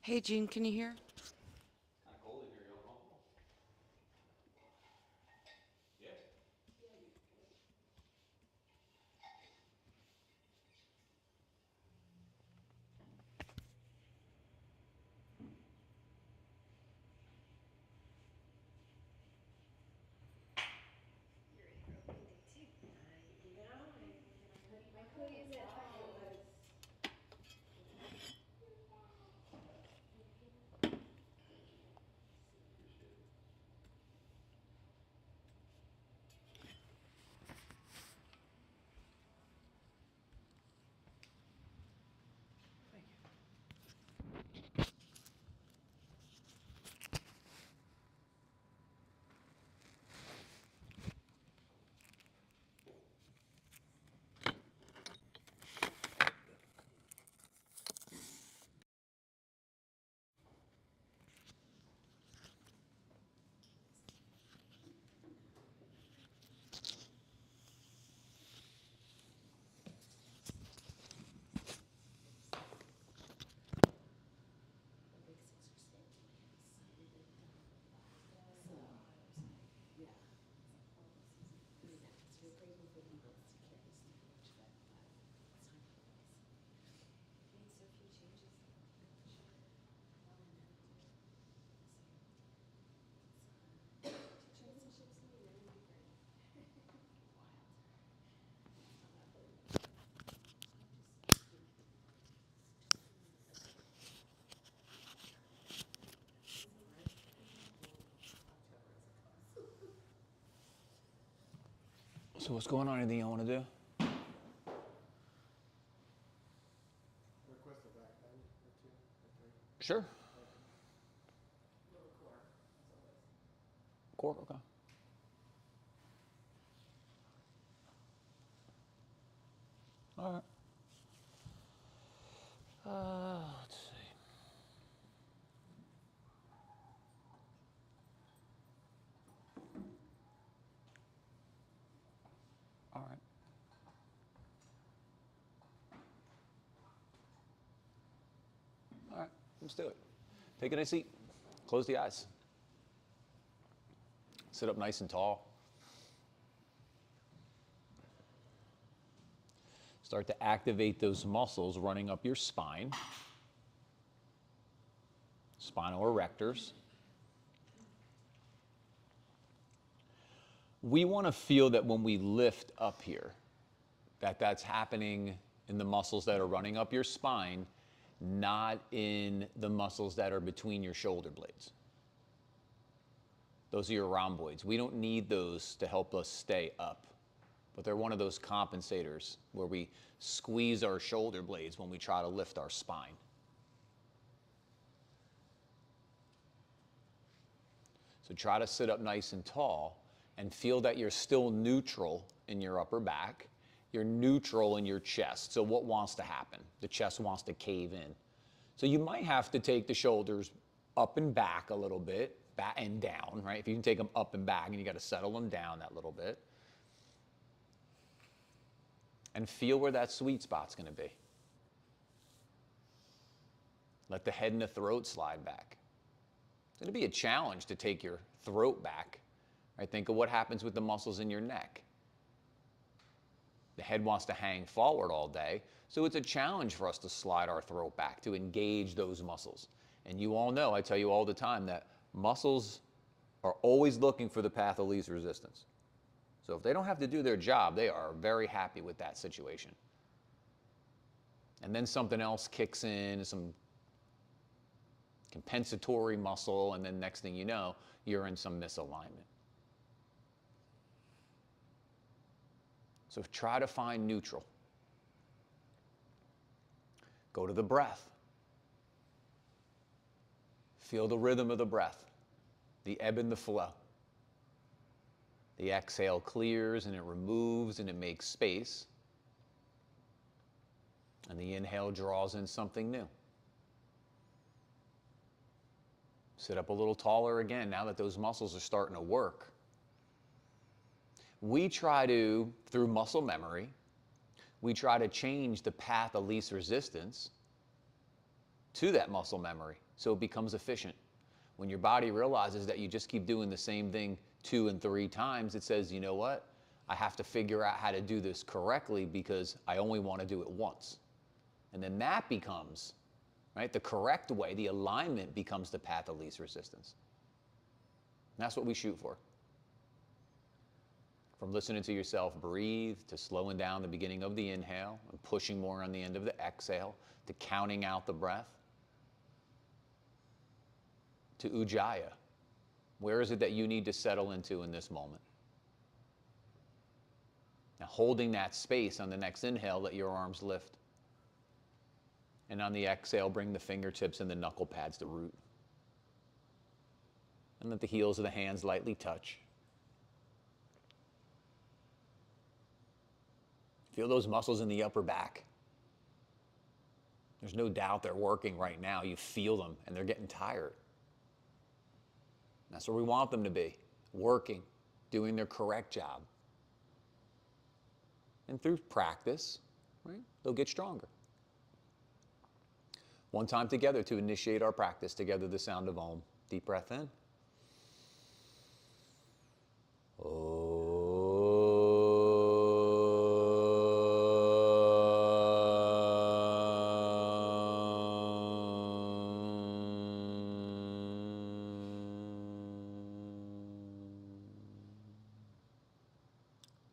Hey, Gene, can you hear? Kind of cold in here. You uncomfortable? Yeah. So what's going on? Anything you want to do? Request a back bend or two or three. Sure. Okay. Core. Okay. All right. Let's see. All right. All right. Let's do it. Take a nice seat. Close the eyes. Sit up nice and tall. Start to activate those muscles running up your spine, spinal erectors. We want to feel that when we lift up here, that's happening in the muscles that are running up your spine, not in the muscles that are between your shoulder blades. Those are your rhomboids. We don't need those to help us stay up, but they're one of those compensators where we squeeze our shoulder blades when we try to lift our spine. So try to sit up nice and tall and feel that you're still neutral in your upper back. You're neutral in your chest. So what wants to happen? The chest wants to cave in. So you might have to take the shoulders up and back a little bit, back and down, right? If you can take them up and back, and you got to settle them down that little bit. And feel where that sweet spot's going to be. Let the head and the throat slide back. It's going to be a challenge to take your throat back. Right? Think of what happens with the muscles in your neck. The head wants to hang forward all day, so it's a challenge for us to slide our throat back, to engage those muscles. And you all know, I tell you all the time, that muscles are always looking for the path of least resistance. So if they don't have to do their job, they are very happy with that situation. And then something else kicks in, some compensatory muscle, and then next thing you know, you're in some misalignment. So try to find neutral. Go to the breath. Feel the rhythm of the breath, the ebb and the flow. The exhale clears and it removes and it makes space. And the inhale draws in something new. Sit up a little taller again now that those muscles are starting to work. We try to, through muscle memory, we try to change the path of least resistance to that muscle memory. so it becomes efficient. When your body realizes that you just keep doing the same thing 2 and 3 times, it says, you know what? I have to figure out how to do this correctly because I only want to do it once. And then that becomes, right, the correct way, the alignment becomes the path of least resistance. And that's what we shoot for. From listening to yourself breathe, to slowing down the beginning of the inhale and pushing more on the end of the exhale, to counting out the breath, to Ujjayi. Where is it that you need to settle into in this moment? Now, holding that space on the next inhale, let your arms lift. And on the exhale, bring the fingertips and the knuckle pads to root. And let the heels of the hands lightly touch. Feel those muscles in the upper back. There's no doubt they're working right now. You feel them, and they're getting tired. That's where we want them to be, working, doing their correct job. And through practice, right, they'll get stronger. One time together to initiate our practice, together the sound of Om. Deep breath in.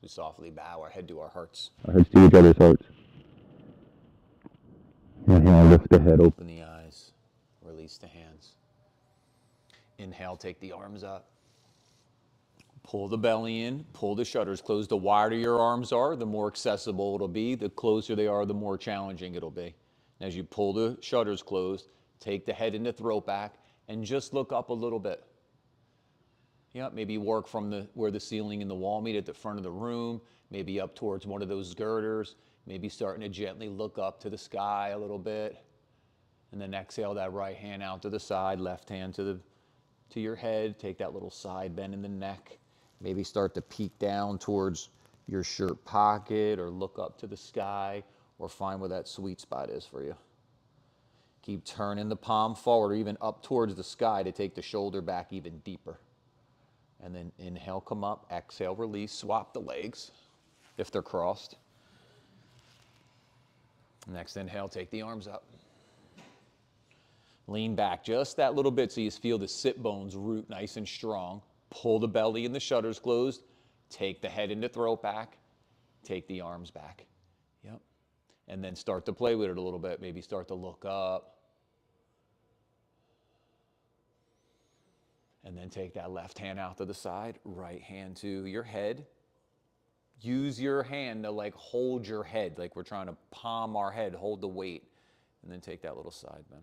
We softly bow our head to our hearts. Our heads to each other's hearts. Inhale, lift the head, Open the eyes, release the hands. Inhale, take the arms up. Pull the belly in, pull the shutters closed. The wider your arms are, the more accessible it'll be. The closer they are, the more challenging it'll be. And as you pull the shutters closed, take the head and the throat back and just look up a little bit. Yeah, maybe work from where the ceiling and the wall meet at the front of the room, maybe up towards one of those girders, maybe starting to gently look up to the sky a little bit. And then exhale that right hand out to the side, left hand to your head. Take that little side bend in the neck. Maybe start to peek down towards your shirt pocket or look up to the sky or find where that sweet spot is for you. Keep turning the palm forward or even up towards the sky to take the shoulder back even deeper. And then inhale, come up, exhale, release, swap the legs if they're crossed. Next inhale, take the arms up. Lean back just that little bit so you feel the sit bones root nice and strong. Pull the belly and the shutters closed. Take the head and the throat back. Take the arms back. Yep. And then start to play with it a little bit. Maybe start to look up. And then take that left hand out to the side, right hand to your head. Use your hand to like hold your head, like we're trying to palm our head, hold the weight. And then take that little side bend.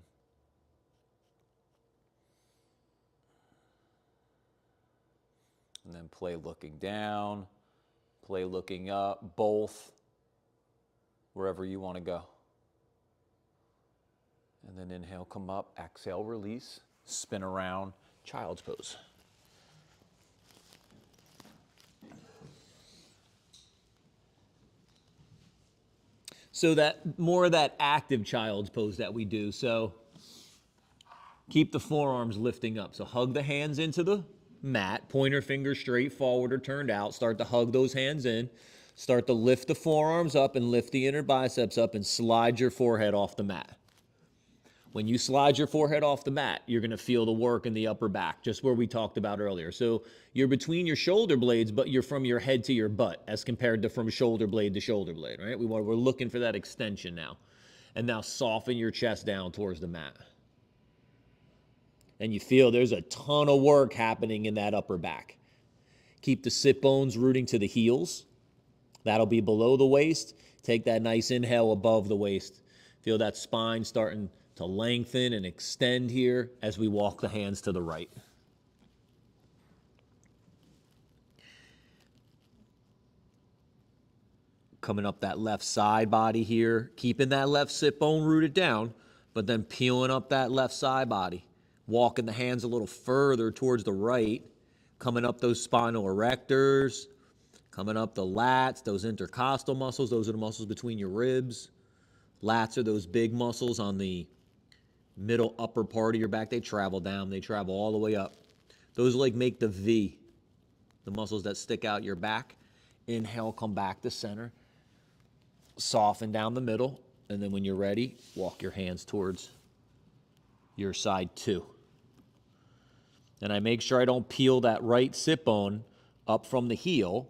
And then play looking down, play looking up, both, wherever you want to go. And then inhale, come up, exhale, release, spin around, child's pose. So that more of that active child's pose that we do. So keep the forearms lifting up. So hug the hands into the mat, pointer finger straight forward or turned out. Start to hug those hands in. Start to lift the forearms up and lift the inner biceps up and slide your forehead off the mat. When you slide your forehead off the mat, you're going to feel the work in the upper back, just where we talked about earlier. So you're between your shoulder blades, but you're from your head to your butt as compared to from shoulder blade to shoulder blade, right? We're looking for that extension now. And now soften your chest down towards the mat. And you feel there's a ton of work happening in that upper back. Keep the sit bones rooting to the heels. That'll be below the waist. Take that nice inhale above the waist. Feel that spine starting to lengthen and extend here as we walk the hands to the right. Coming up that left side body here, keeping that left sit bone rooted down, but then peeling up that left side body. Walking the hands a little further towards the right, coming up those spinal erectors, coming up the lats, those intercostal muscles, those are the muscles between your ribs. Lats are those big muscles on the middle upper part of your back, they travel down, they travel all the way up. Those like make the V, the muscles that stick out your back. Inhale, come back to center. Soften down the middle, and then when you're ready, walk your hands towards your side 2. And I make sure I don't peel that right sit bone up from the heel.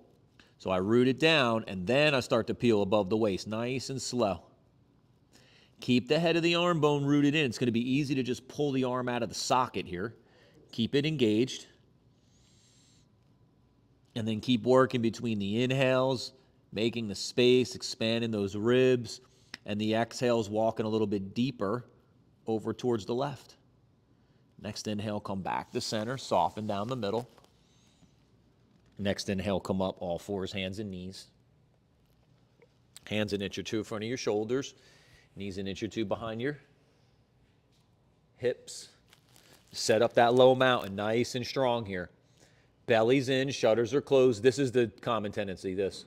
So I root it down, and then I start to peel above the waist, nice and slow. Keep the head of the arm bone rooted in. It's going to be easy to just pull the arm out of the socket here. Keep it engaged. And then keep working between the inhales, making the space, expanding those ribs, and the exhales, walking a little bit deeper over towards the left. Next inhale, come back to center, soften down the middle. Next inhale, come up, all fours, hands and knees. Hands an inch or two in front of your shoulders. Knees an inch or two behind your hips. Set up that low mountain, nice and strong here. Belly's in, shutters are closed. This is the common tendency, this.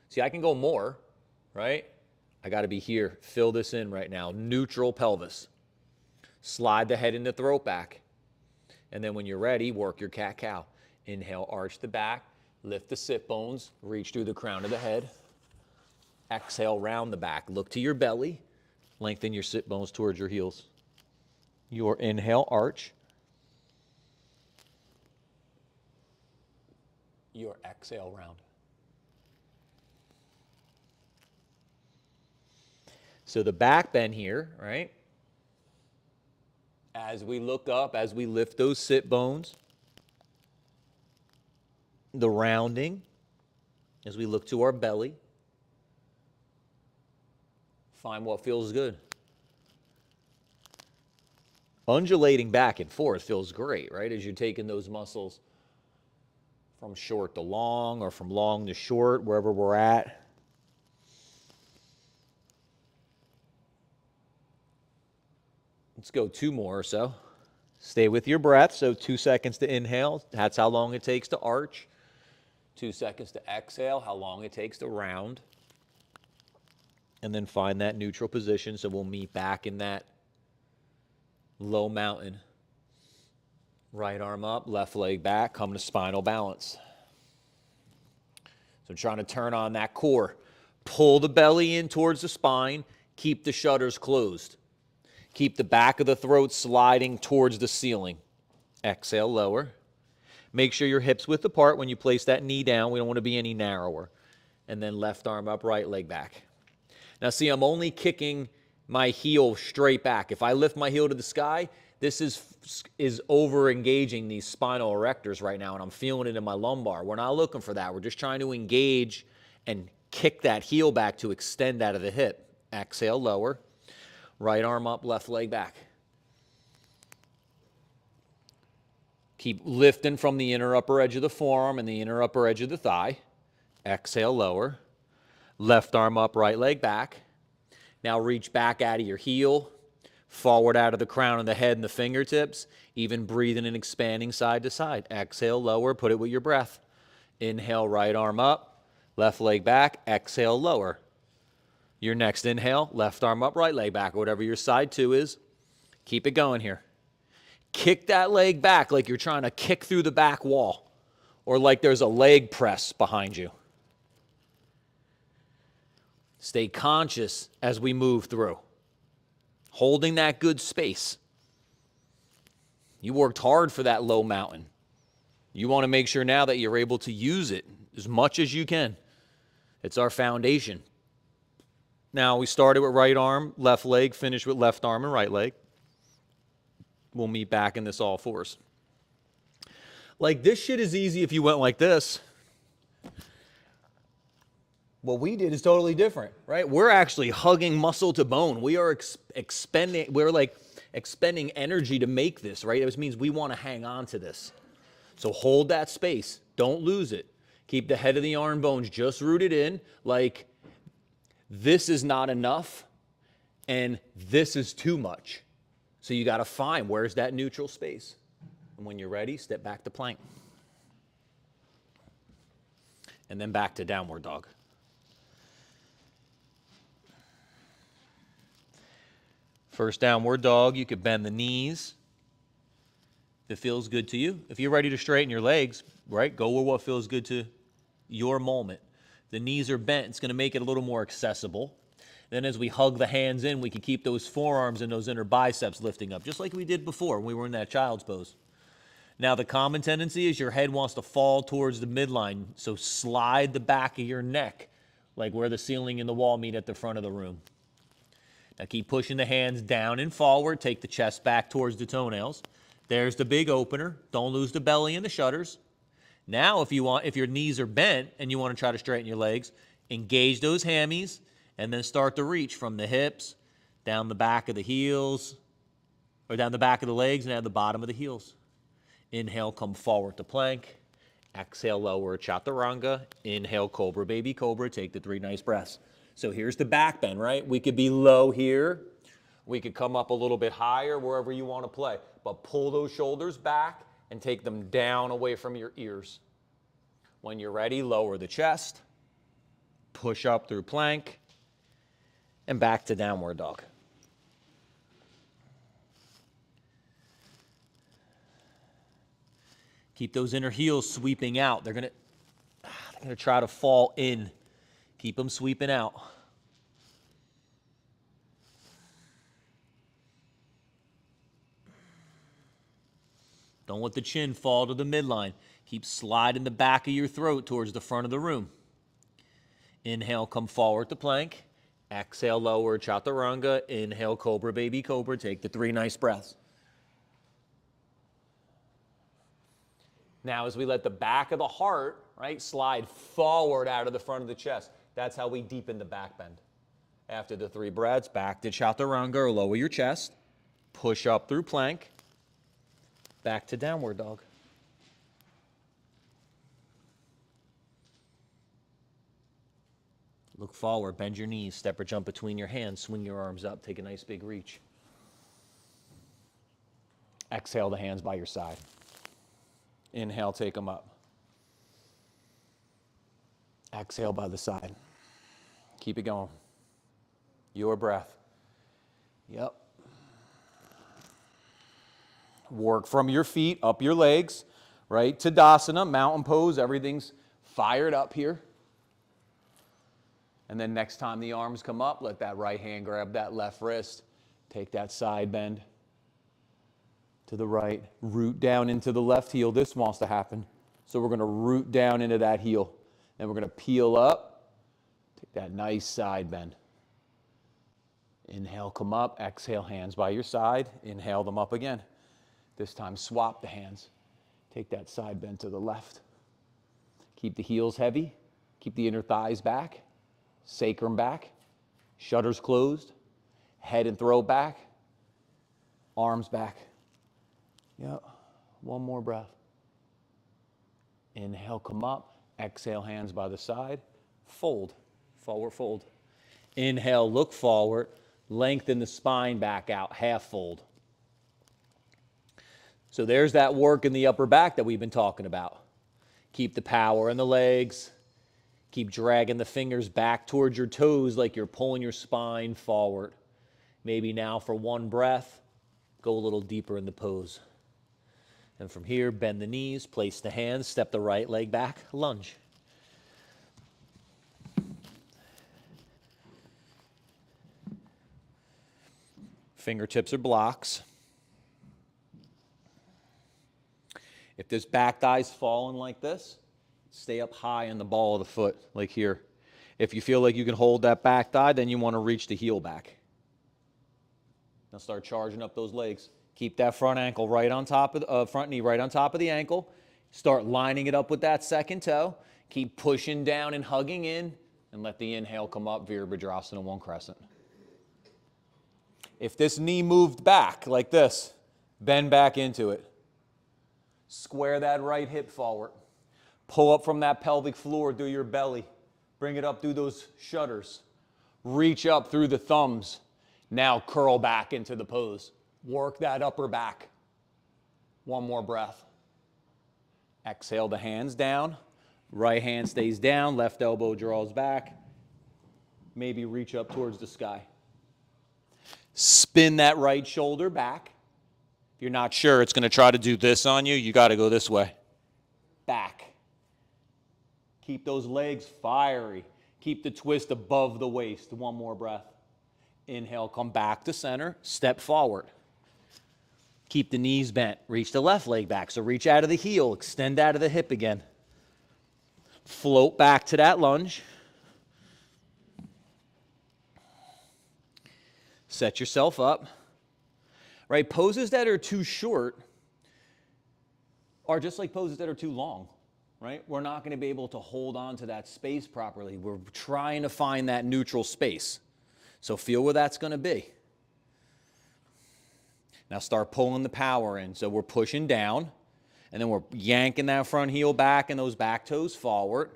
See, I can go more, right? I got to be here. Fill this in right now. Neutral pelvis. Slide the head and the throat back. And then when you're ready, work your cat-cow. Inhale, arch the back, lift the sit bones, reach through the crown of the head. Exhale, round the back. Look to your belly. Lengthen your sit bones towards your heels. Your inhale, arch. Your exhale, round. So the back bend here, right? As we look up, as we lift those sit bones, the rounding, as we look to our belly, find what feels good. Undulating back and forth feels great, right? As you're taking those muscles from short to long or from long to short, wherever we're at. Let's go 2 more or so. Stay with your breath. So 2 seconds to inhale. That's how long it takes to arch. 2 seconds to exhale, how long it takes to round. And then find that neutral position. So we'll meet back in that low mountain. Right arm up, left leg back, come to spinal balance. So trying to turn on that core. Pull the belly in towards the spine. Keep the shutters closed. Keep the back of the throat sliding towards the ceiling. Exhale, lower. Make sure your hips width apart when you place that knee down. We don't want to be any narrower. And then left arm up, right leg back. Now see, I'm only kicking my heel straight back. If I lift my heel to the sky, this is over-engaging these spinal erectors right now, and I'm feeling it in my lumbar. We're not looking for that. We're just trying to engage and kick that heel back to extend out of the hip. Exhale, lower. Right arm up, left leg back. Keep lifting from the inner upper edge of the forearm and the inner upper edge of the thigh. Exhale, lower. Left arm up, right leg back. Now reach back out of your heel, forward out of the crown of the head and the fingertips, even breathing and expanding side to side. Exhale, lower, put it with your breath. Inhale, right arm up, left leg back. Exhale, lower. Your next inhale, left arm up, right leg back, whatever your side 2 is. Keep it going here. Kick that leg back like you're trying to kick through the back wall or like there's a leg press behind you. Stay conscious as we move through, holding that good space. You worked hard for that low mountain. You want to make sure now that you're able to use it as much as you can. It's our foundation. Now, we started with right arm, left leg, finished with left arm and right leg. We'll meet back in this all fours. Like, this shit is easy if you went like this. What we did is totally different, right? We're actually hugging muscle to bone. We are expending energy to make this, right? This means we want to hang on to this. So hold that space. Don't lose it. Keep the head of the arm bones just rooted in, like this is not enough and this is too much. So you got to find where's that neutral space. And when you're ready, step back to plank. And then back to downward dog. First downward dog, you could bend the knees if it feels good to you. If you're ready to straighten your legs, right, go with what feels good to your moment. The knees are bent. It's going to make it a little more accessible. Then as we hug the hands in, we can keep those forearms and those inner biceps lifting up, just like we did before when we were in that child's pose. Now, the common tendency is your head wants to fall towards the midline, so slide the back of your neck, like where the ceiling and the wall meet at the front of the room. Now, keep pushing the hands down and forward. Take the chest back towards the toenails. There's the big opener. Don't lose the belly and the shutters. Now, if your knees are bent and you want to try to straighten your legs, engage those hammies and then start to reach from the hips, down the back of the heels, or down the back of the legs and at the bottom of the heels. Inhale, come forward to plank. Exhale, lower chaturanga. Inhale, cobra, baby cobra. Take the 3 nice breaths. So here's the back bend, right? We could be low here. We could come up a little bit higher, wherever you want to play. But pull those shoulders back and take them down away from your ears. When you're ready, lower the chest. Push up through plank. And back to downward dog. Keep those inner heels sweeping out. They're going to try to fall in. Keep them sweeping out. Don't let the chin fall to the midline. Keep sliding the back of your throat towards the front of the room. Inhale, come forward to plank. Exhale, lower chaturanga. Inhale, cobra, baby cobra. Take the 3 nice breaths. Now, as we let the back of the heart, right, slide forward out of the front of the chest, that's how we deepen the back bend. After the 3 breaths, back to chaturanga or lower your chest. Push up through plank. Back to downward dog. Look forward, bend your knees, step or jump between your hands, swing your arms up, take a nice big reach. Exhale the hands by your side. Inhale, take them up. Exhale by the side. Keep it going. Your breath. Yep. Work from your feet, up your legs, right? Tadasana, mountain pose, everything's fired up here. And then next time the arms come up, let that right hand grab that left wrist. Take that side bend to the right. Root down into the left heel. This wants to happen. So we're going to root down into that heel. And we're going to peel up. Take that nice side bend. Inhale, come up. Exhale, hands by your side. Inhale them up again. This time, swap the hands. Take that side bend to the left. Keep the heels heavy. Keep the inner thighs back. Sacrum back. Shutters closed. Head and throat back. Arms back. Yep. One more breath. Inhale, come up. Exhale, hands by the side. Fold. Forward fold. Inhale, look forward. Lengthen the spine back out. Half fold. So there's that work in the upper back that we've been talking about. Keep the power in the legs. Keep dragging the fingers back towards your toes like you're pulling your spine forward. Maybe now for 1 breath, go a little deeper in the pose. And from here, bend the knees, place the hands, step the right leg back, lunge. Fingertips are blocks. If this back thigh's falling like this, stay up high in the ball of the foot, like here. If you feel like you can hold that back thigh, then you want to reach the heel back. Now start charging up those legs. Keep that front ankle right on top of front knee right on top of the ankle. Start lining it up with that second toe. Keep pushing down and hugging in, and let the inhale come up, Virabhadrasana 1 crescent. If this knee moved back like this, bend back into it. Square that right hip forward. Pull up from that pelvic floor through your belly. Bring it up through those shutters. Reach up through the thumbs. Now curl back into the pose. Work that upper back. 1 more breath. Exhale the hands down. Right hand stays down. Left elbow draws back. Maybe reach up towards the sky. Spin that right shoulder back. If you're not sure it's going to try to do this on you, you got to go this way. Back. Keep those legs fiery. Keep the twist above the waist. One more breath. Inhale, come back to center. Step forward. Keep the knees bent. Reach the left leg back. So reach out of the heel. Extend out of the hip again. Float back to that lunge. Set yourself up. Right? Poses that are too short are just like poses that are too long. Right? We're not going to be able to hold on to that space properly. We're trying to find that neutral space. So feel where that's going to be. Now start pulling the power in. So we're pushing down, and then we're yanking that front heel back and those back toes forward.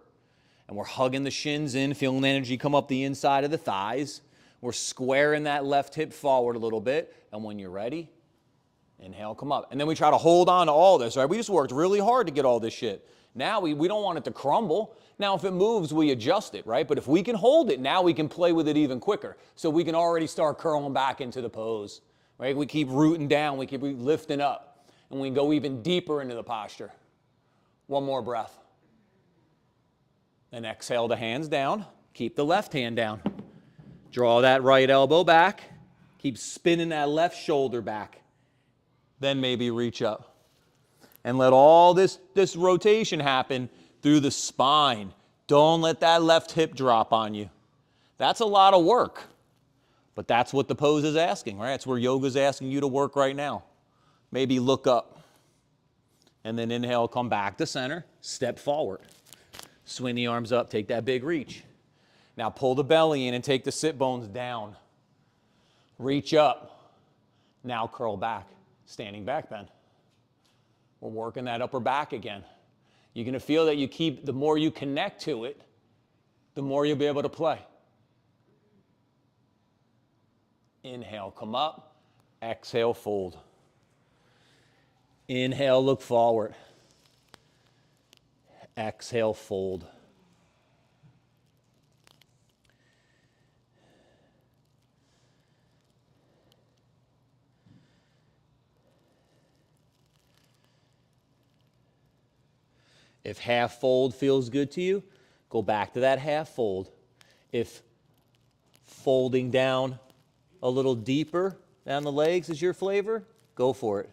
And we're hugging the shins in, feeling the energy come up the inside of the thighs. We're squaring that left hip forward a little bit. And when you're ready, inhale, come up. And then we try to hold on to all this, right? We just worked really hard to get all this shit. Now we don't want it to crumble. Now if it moves, we adjust it, right? But if we can hold it, now we can play with it even quicker. So we can already start curling back into the pose, right? We keep rooting down, we keep lifting up, and we go even deeper into the posture. One more breath. And exhale the hands down. Keep the left hand down. Draw that right elbow back. Keep spinning that left shoulder back. Then maybe reach up. And let all this rotation happen through the spine. Don't let that left hip drop on you. That's a lot of work. But that's what the pose is asking, right? That's where yoga's asking you to work right now. Maybe look up. And then inhale, come back to center. Step forward. Swing the arms up, take that big reach. Now pull the belly in and take the sit bones down. Reach up. Now curl back. Standing back bend. We're working that upper back again. You're going to feel that the more you connect to it, the more you'll be able to play. Inhale, come up. Exhale, fold. Inhale, look forward. Exhale, fold. If half fold feels good to you, go back to that half fold. If folding down a little deeper down the legs is your flavor, go for it.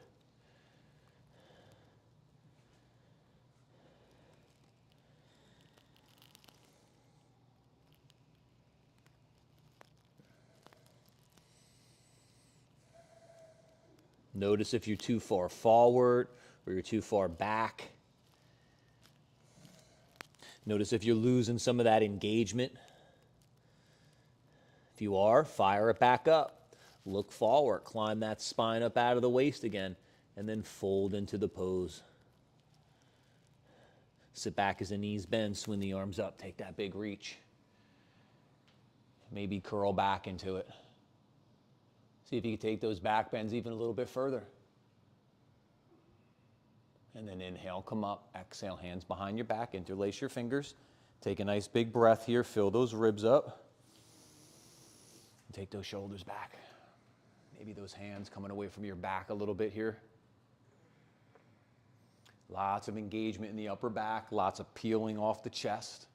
Notice if you're too far forward or you're too far back. Notice if you're losing some of that engagement. If you are, fire it back up. Look forward, climb that spine up out of the waist again, and then fold into the pose. Sit back as the knees bend, swing the arms up, take that big reach. Maybe curl back into it. See if you can take those back bends even a little bit further. And then inhale, come up. Exhale, hands behind your back. Interlace your fingers. Take a nice big breath here. Fill those ribs up. And take those shoulders back. Maybe those hands coming away from your back a little bit here. Lots of engagement in the upper back. Lots of peeling off the chest.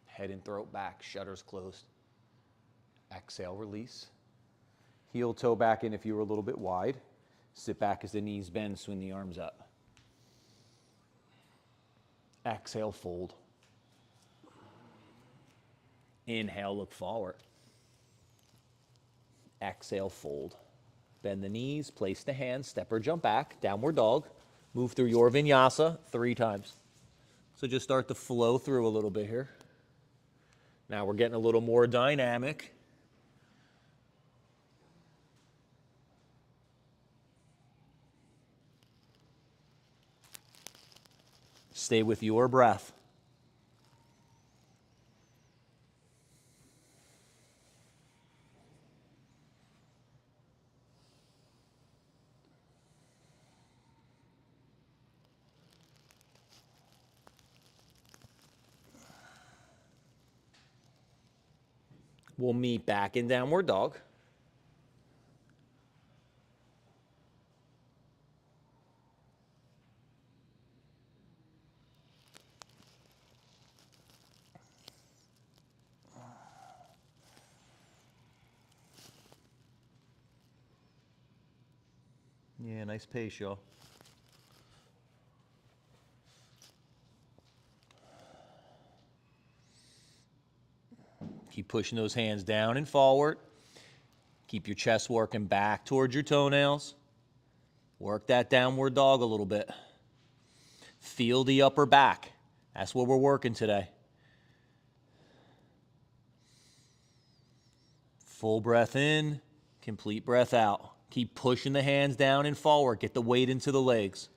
Head and throat back. Shutters closed. Exhale, release. Heel toe back in if you were a little bit wide. Sit back as the knees bend, swing the arms up. Exhale, fold. Inhale, look forward. Exhale, fold. Bend the knees, place the hands, step or jump back, downward dog. Move through your vinyasa 3 times. So just start to flow through a little bit here. Now we're getting a little more dynamic. Stay with your breath. We'll meet back in downward dog. Yeah, nice pace, y'all. Keep pushing those hands down and forward. Keep your chest working back towards your toenails. Work that downward dog a little bit. Feel the upper back. That's what we're working today. Full breath in, complete breath out. Keep pushing the hands down and forward. Get the weight into the legs.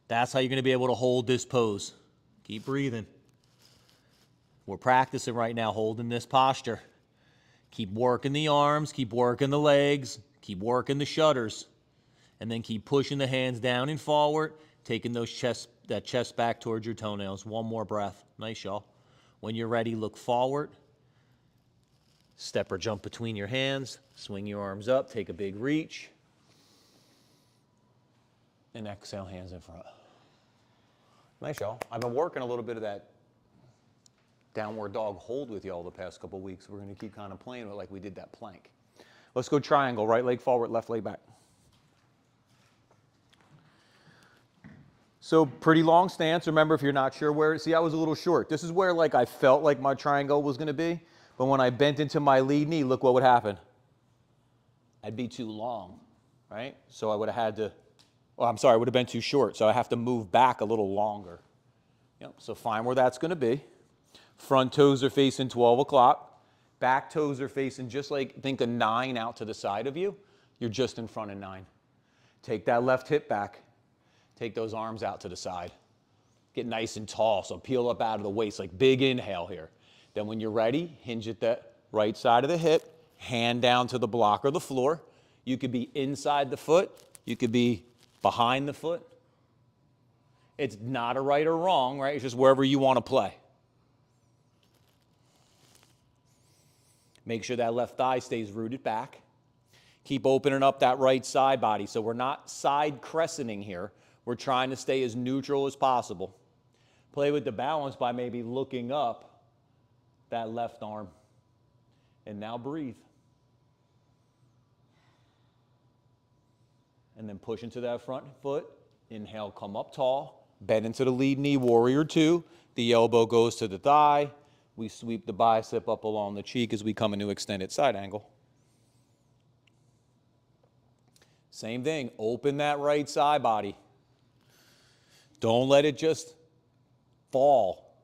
That's how you're going to be able to hold this pose. Keep breathing. We're practicing right now holding this posture. Keep working the arms, keep working the legs, keep working the shutters, and then keep pushing the hands down and forward, taking that chest back towards your toenails. One more breath. Nice, y'all. When you're ready, look forward. Step or jump between your hands. Swing your arms up. Take a big reach. And exhale, hands in front. Nice, y'all. I've been working a little bit of that downward dog hold with y'all the past couple weeks. We're going to keep kind of playing with it like we did that plank. Let's go triangle. Right leg forward, left leg back. So pretty long stance. Remember, if you're not sure where, see, I was a little short. This is where like I felt like my triangle was going to be. But when I bent into my lead knee, look what would happen. I'd be too long, right? So I would have had to, oh, I'm sorry, I would have been too short. So I have to move back a little longer. Yep, so find where that's going to be. Front toes are facing 12 o'clock. Back toes are facing just like, think a 9 out to the side of you. You're just in front of 9. Take that left hip back. Take those arms out to the side. Get nice and tall, so peel up out of the waist, like big inhale here. Then when you're ready, hinge at the right side of the hip, hand down to the block or the floor. You could be inside the foot. You could be behind the foot. It's not a right or wrong, right? It's just wherever you want to play. Make sure that left thigh stays rooted back. Keep opening up that right side body. So we're not side crescenting here. We're trying to stay as neutral as possible. Play with the balance by maybe looking up that left arm. And now breathe. And then push into that front foot. Inhale, come up tall. Bend into the lead knee, warrior 2. The elbow goes to the thigh. We sweep the bicep up along the cheek as we come into extended side angle. Same thing, open that right side body. Don't let it just fall.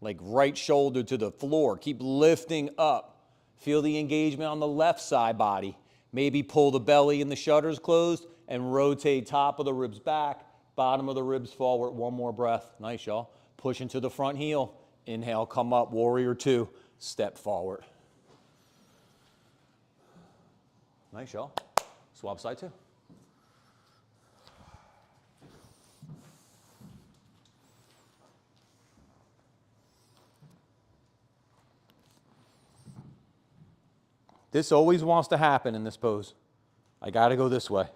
Like right shoulder to the floor. Keep lifting up. Feel the engagement on the left side body. Maybe pull the belly and the shutters closed and rotate top of the ribs back, bottom of the ribs forward. One more breath. Nice, y'all. Push into the front heel. Inhale, come up, warrior 2. Step forward. Nice, y'all. Swap side 2. This always wants to happen in this pose. I got to go this way.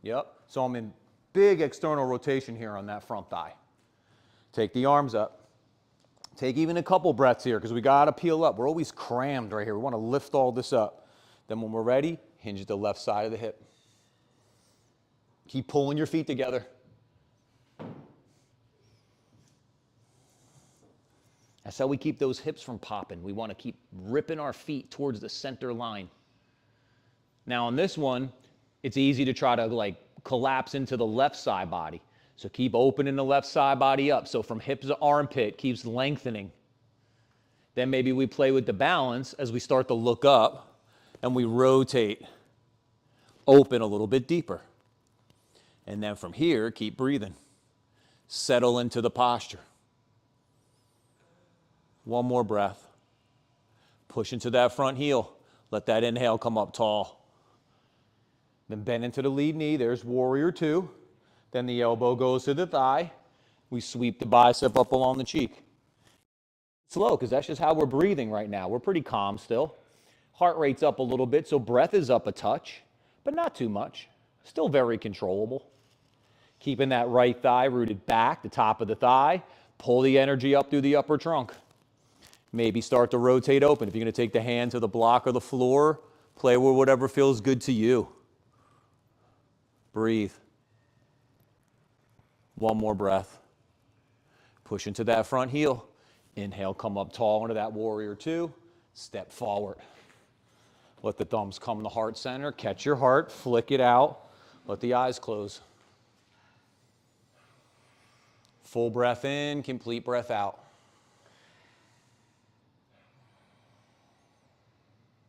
Yep. So I'm in big external rotation here on that front thigh. Take the arms up. Take even a couple breaths here because we got to peel up. We're always crammed right here. We want to lift all this up. Then when we're ready, hinge at the left side of the hip. Keep pulling your feet together. That's how we keep those hips from popping. We want to keep ripping our feet towards the center line. Now on this one, it's easy to try to like collapse into the left side body. So keep opening the left side body up. So from hip to armpit, keeps lengthening. Then maybe we play with the balance as we start to look up and we rotate, open a little bit deeper. And then from here, keep breathing. Settle into the posture. One more breath. Push into that front heel. Let that inhale come up tall. Then bend into the lead knee. There's warrior 2. Then the elbow goes to the thigh. We sweep the bicep up along the cheek. slow because that's just how we're breathing right now. We're pretty calm still. Heart rate's up a little bit, so breath is up a touch, but not too much. Still very controllable. Keeping that right thigh rooted back, the top of the thigh. Pull the energy up through the upper trunk. Maybe start to rotate open. If you're going to take the hand to the block or the floor, play with whatever feels good to you. Breathe. One more breath. Push into that front heel. Inhale, come up tall into that warrior two. Step forward. Let the thumbs come to heart center. Catch your heart. Flick it out. Let the eyes close. Full breath in, complete breath out.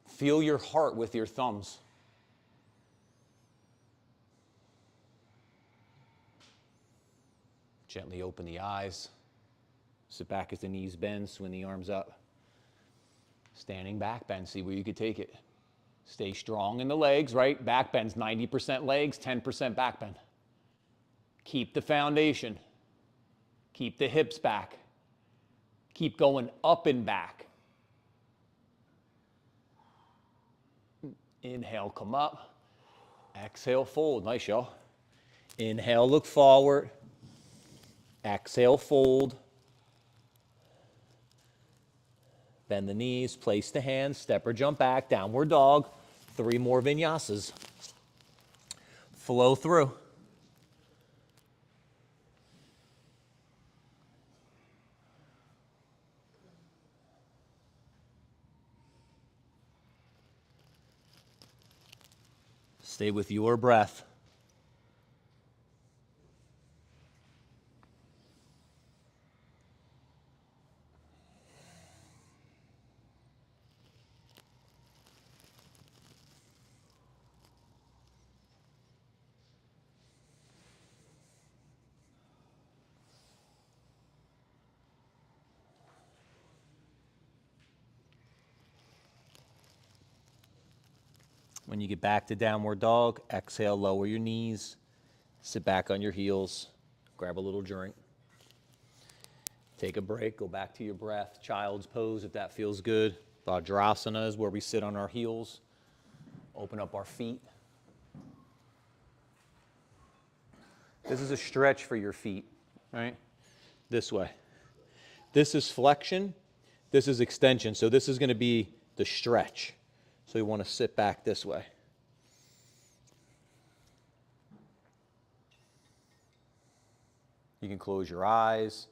Feel your heart with your thumbs. Gently open the eyes. Sit back as the knees bend, swing the arms up. Standing back bend, see where you could take it. Stay strong in the legs, right? Back bend's 90% legs, 10% back bend. Keep the foundation. Keep the hips back. Keep going up and back. Inhale, come up. Exhale, fold. Nice, y'all. Inhale, look forward. Exhale, fold. Bend the knees, place the hands, step or jump back, downward dog. 3 more vinyasas. Flow through. Stay with your breath. When you get back to downward dog, exhale, lower your knees, sit back on your heels, grab a little drink. Take a break, go back to your breath. Child's pose if that feels good. Vajrasana is where we sit on our heels. Open up our feet. This is a stretch for your feet, right? This way. This is flexion. This is extension. So this is going to be the stretch. So you want to sit back this way. You can close your eyes.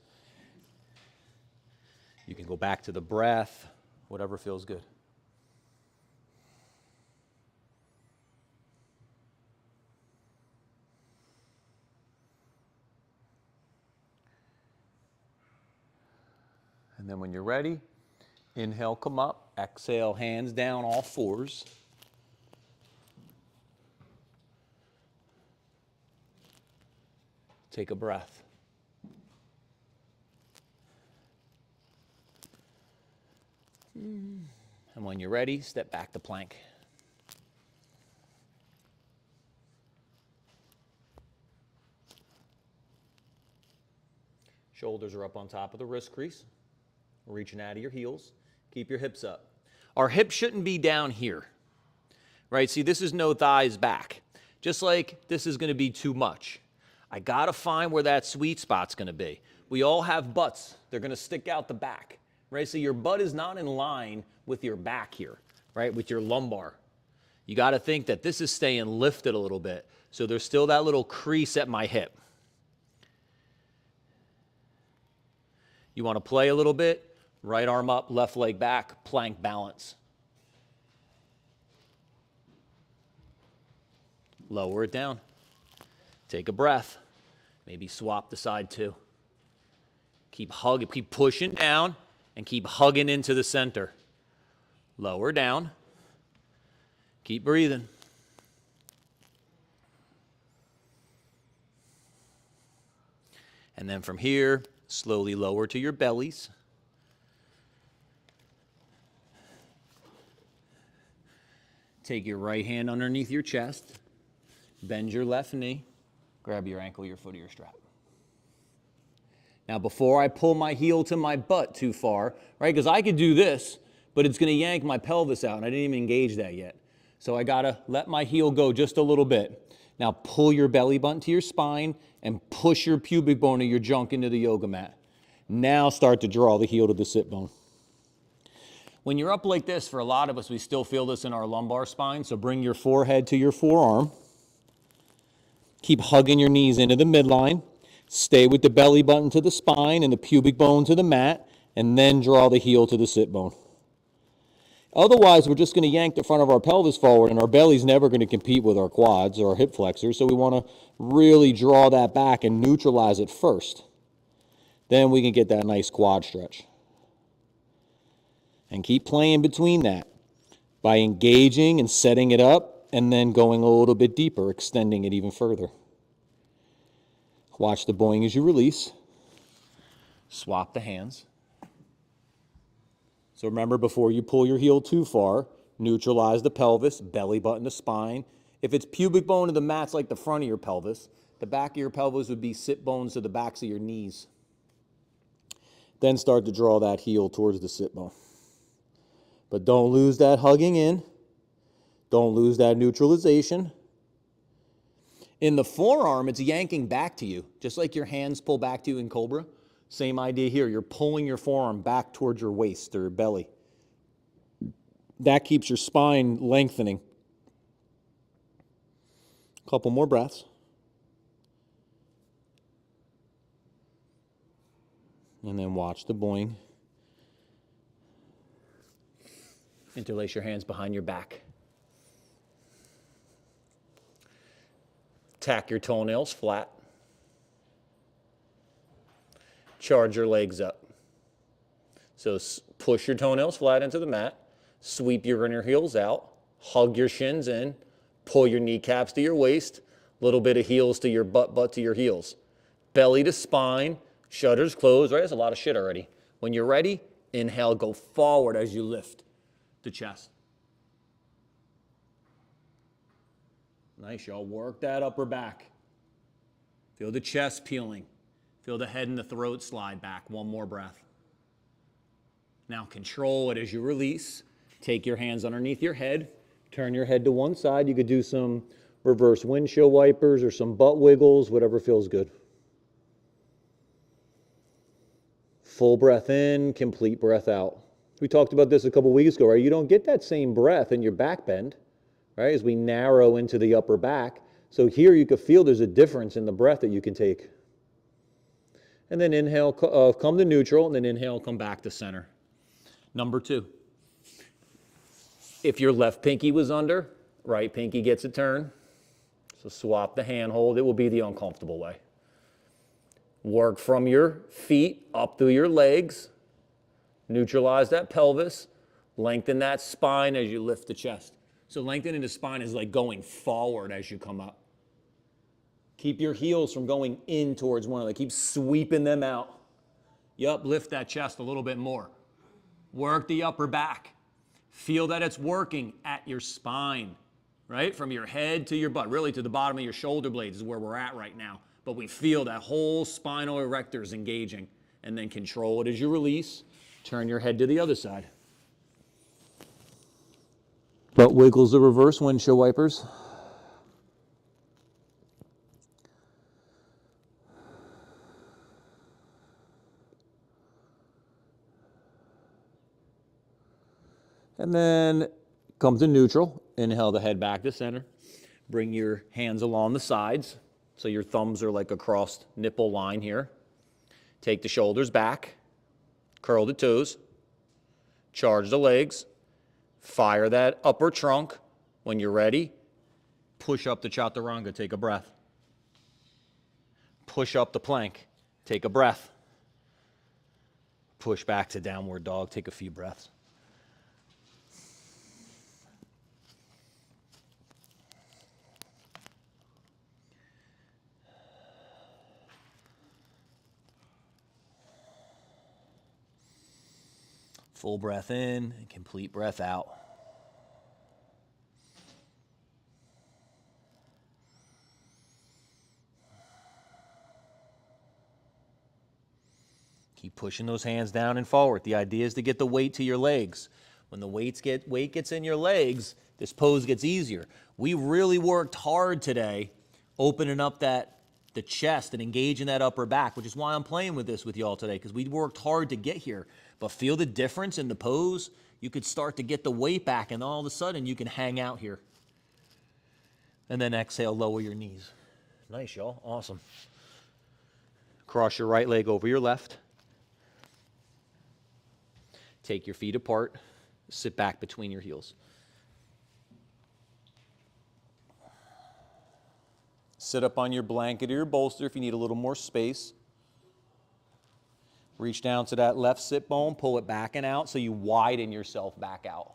You can go back to the breath, whatever feels good. And then when you're ready, inhale, come up. Exhale, hands down, all fours. Take a breath. And when you're ready, step back to plank. Shoulders are up on top of the wrist crease. Reaching out of your heels. Keep your hips up. Our hips shouldn't be down here, right? See, this is no thighs back. Just like this is going to be too much. I got to find where that sweet spot's going to be. We all have butts. They're going to stick out the back, right? So your butt is not in line with your back here, right? With your lumbar. You got to think that this is staying lifted a little bit. So there's still that little crease at my hip. You want to play a little bit? Right arm up, left leg back, plank balance. Lower it down. Take a breath. Maybe swap the side too. Keep hugging, keep pushing down and keep hugging into the center. Lower down. Keep breathing. And then from here, slowly lower to your bellies. Take your right hand underneath your chest. Bend your left knee. Grab your ankle, your foot, or your strap. Now, before I pull my heel to my butt too far, right, because I could do this, but it's going to yank my pelvis out, and I didn't even engage that yet. So I got to let my heel go just a little bit. Now, pull your belly button to your spine and push your pubic bone or your junk into the yoga mat. Now start to draw the heel to the sit bone. When you're up like this, for a lot of us, we still feel this in our lumbar spine, so bring your forehead to your forearm. Keep hugging your knees into the midline. Stay with the belly button to the spine and the pubic bone to the mat, and then draw the heel to the sit bone. Otherwise, we're just going to yank the front of our pelvis forward, and our belly's never going to compete with our quads or our hip flexors, so we want to really draw that back and neutralize it first. Then we can get that nice quad stretch. And keep playing between that by engaging and setting it up, and then going a little bit deeper, extending it even further. Watch the boing as you release. Swap the hands. So remember, before you pull your heel too far, neutralize the pelvis, belly button to spine. If it's pubic bone to the mat's like the front of your pelvis, the back of your pelvis would be sit bones to the backs of your knees. Then start to draw that heel towards the sit bone. But don't lose that hugging in. Don't lose that neutralization. In the forearm, it's yanking back to you, just like your hands pull back to you in Cobra. Same idea here. You're pulling your forearm back towards your waist or your belly. That keeps your spine lengthening. A couple more breaths. And then watch the boing. Interlace your hands behind your back. Tack your toenails flat. Charge your legs up. So push your toenails flat into the mat. Sweep your inner heels out. Hug your shins in. Pull your kneecaps to your waist. Little bit of heels to your butt to your heels. Belly to spine. Shutters closed, right? That's a lot of shit already. When you're ready, inhale, go forward as you lift the chest. Nice, y'all. Work that upper back. Feel the chest peeling. Feel the head and the throat slide back. One more breath. Now control it as you release. Take your hands underneath your head. Turn your head to one side. You could do some reverse windshield wipers or some butt wiggles, whatever feels good. Full breath in, complete breath out. We talked about this a couple weeks ago, right? You don't get that same breath in your back bend, right? As we narrow into the upper back. So here you can feel there's a difference in the breath that you can take. And then inhale, come to neutral, and then inhale, come back to center. Number 2. If your left pinky was under, right pinky gets a turn. So swap the hand hold. It will be the uncomfortable way. Work from your feet up through your legs. Neutralize that pelvis. Lengthen that spine as you lift the chest. So lengthening the spine is like going forward as you come up. Keep your heels from going in towards one another. Keep sweeping them out. Yup, lift that chest a little bit more. Work the upper back. Feel that it's working at your spine, right? From your head to your butt, really to the bottom of your shoulder blades is where we're at right now. But we feel that whole spinal erector is engaging. And then control it as you release. Turn your head to the other side. Butt wiggles the reverse windshield wipers. And then come to neutral. Inhale the head back to center. Bring your hands along the sides. So your thumbs are like a crossed nipple line here. Take the shoulders back. Curl the toes. Charge the legs. Fire that upper trunk. When you're ready, push up the chaturanga. Take a breath. Push up the plank. Take a breath. Push back to downward dog. Take a few breaths. Full breath in and complete breath out. Keep pushing those hands down and forward. The idea is to get the weight to your legs. When the weight gets in your legs, this pose gets easier. We really worked hard today opening up the chest and engaging that upper back, which is why I'm playing with this with y'all today, because we worked hard to get here. But feel the difference in the pose? You could start to get the weight back, and all of a sudden you can hang out here. And then exhale, lower your knees. Nice, y'all. Awesome. Cross your right leg over your left. Take your feet apart. Sit back between your heels. Sit up on your blanket or your bolster if you need a little more space. Reach down to that left sit bone, pull it back and out so you widen yourself back out.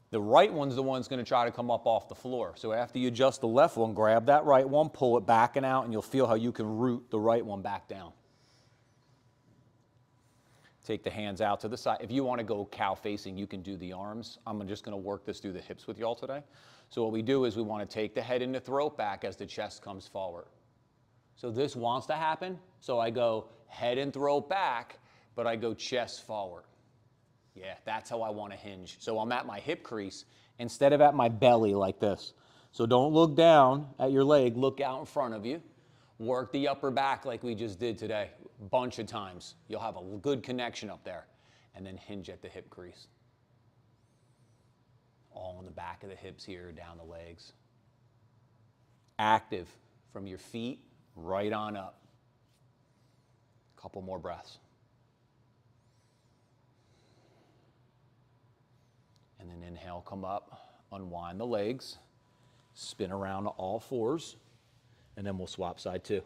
The right one's the one's going to try to come up off the floor. So after you adjust the left one, grab that right one, pull it back and out, and you'll feel how you can root the right one back down. Take the hands out to the side. If you want to go cow facing, you can do the arms. I'm just going to work this through the hips with y'all today. So what we do is we want to take the head and the throat back as the chest comes forward. So this wants to happen. So I go head and throat back, but I go chest forward. Yeah, that's how I want to hinge. So I'm at my hip crease instead of at my belly like this. So don't look down at your leg, look out in front of you. Work the upper back like we just did today, a bunch of times. You'll have a good connection up there. And then hinge at the hip crease. All in the back of the hips here, down the legs. Active from your feet right on up. Couple more breaths. And then inhale, come up, unwind the legs, spin around to all fours, and then we'll swap side two.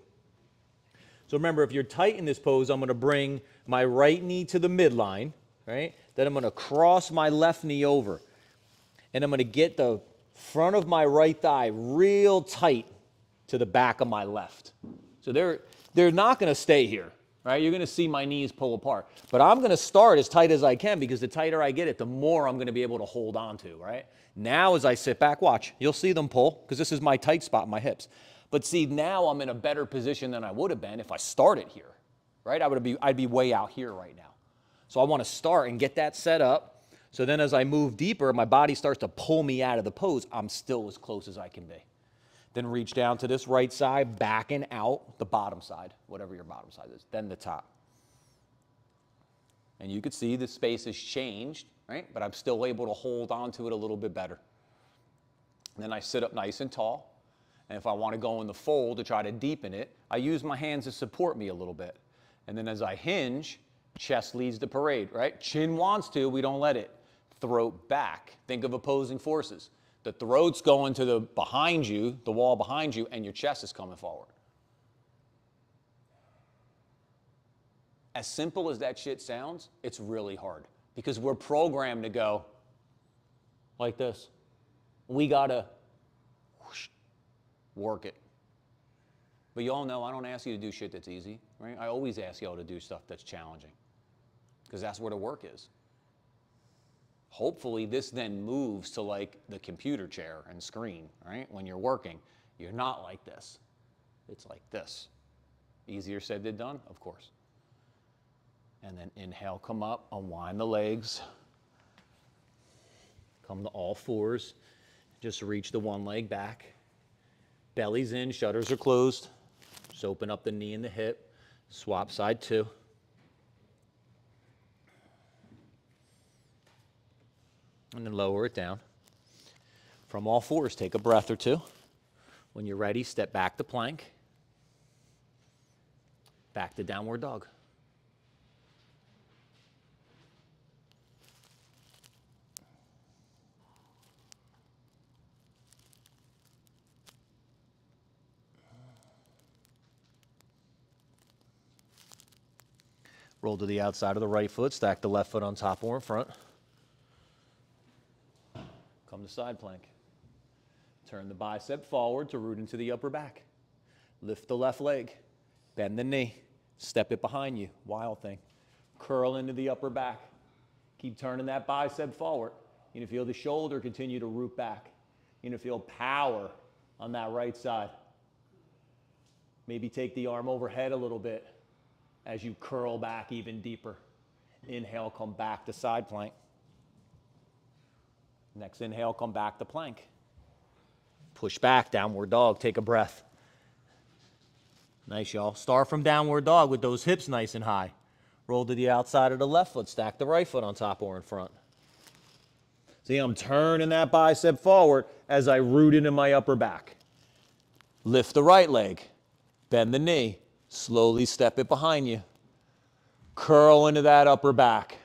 So remember, if you're tight in this pose, I'm going to bring my right knee to the midline, right? Then I'm going to cross my left knee over. And I'm going to get the front of my right thigh real tight to the back of my left. So they're not going to stay here, right? You're going to see my knees pull apart. But I'm going to start as tight as I can, because the tighter I get it, the more I'm going to be able to hold on to, right? Now as I sit back, watch, you'll see them pull, because this is my tight spot in my hips. But see, now I'm in a better position than I would have been if I started here, right? I'd be way out here right now. So I want to start and get that set up. So then as I move deeper, my body starts to pull me out of the pose. I'm still as close as I can be. Then reach down to this right side, back and out, the bottom side, whatever your bottom side is, then the top. And you can see the space has changed, right? But I'm still able to hold on to it a little bit better. And then I sit up nice and tall. And if I want to go in the fold to try to deepen it, I use my hands to support me a little bit. And then as I hinge, chest leads the parade, right? Chin wants to, we don't let it. Throat back. Think of opposing forces. The throat's going to the behind you, the wall behind you, and your chest is coming forward. As simple as that shit sounds, it's really hard, because we're programmed to go like this. We gotta whoosh, work it. But you all know I don't ask you to do shit that's easy, right? I always ask y'all to do stuff that's challenging, because that's where the work is. Hopefully this then moves to like the computer chair and screen, right? When you're working, you're not like this. It's like this. Easier said than done, of course. And then inhale, come up, unwind the legs. Come to all fours. Just reach the one leg back. Belly's in, shutters are closed. Just open up the knee and the hip. Swap side two. And then lower it down. From all fours, take a breath or two. When you're ready, step back to plank. Back to downward dog. Roll to the outside of the right foot, stack the left foot on top or in front. Come to side plank. Turn the bicep forward to root into the upper back. Lift the left leg. Bend the knee. Step it behind you. Wild thing. Curl into the upper back. Keep turning that bicep forward. You're going to feel the shoulder continue to root back. You're going to feel power on that right side. Maybe take the arm overhead a little bit. as you curl back even deeper. Inhale, come back to side plank. Next inhale, come back to plank. Push back, downward dog, take a breath. Nice, y'all. Start from downward dog with those hips nice and high. Roll to the outside of the left foot, stack the right foot on top or in front. See, I'm turning that bicep forward as I root into my upper back. Lift the right leg, bend the knee, slowly step it behind you. Curl into that upper back.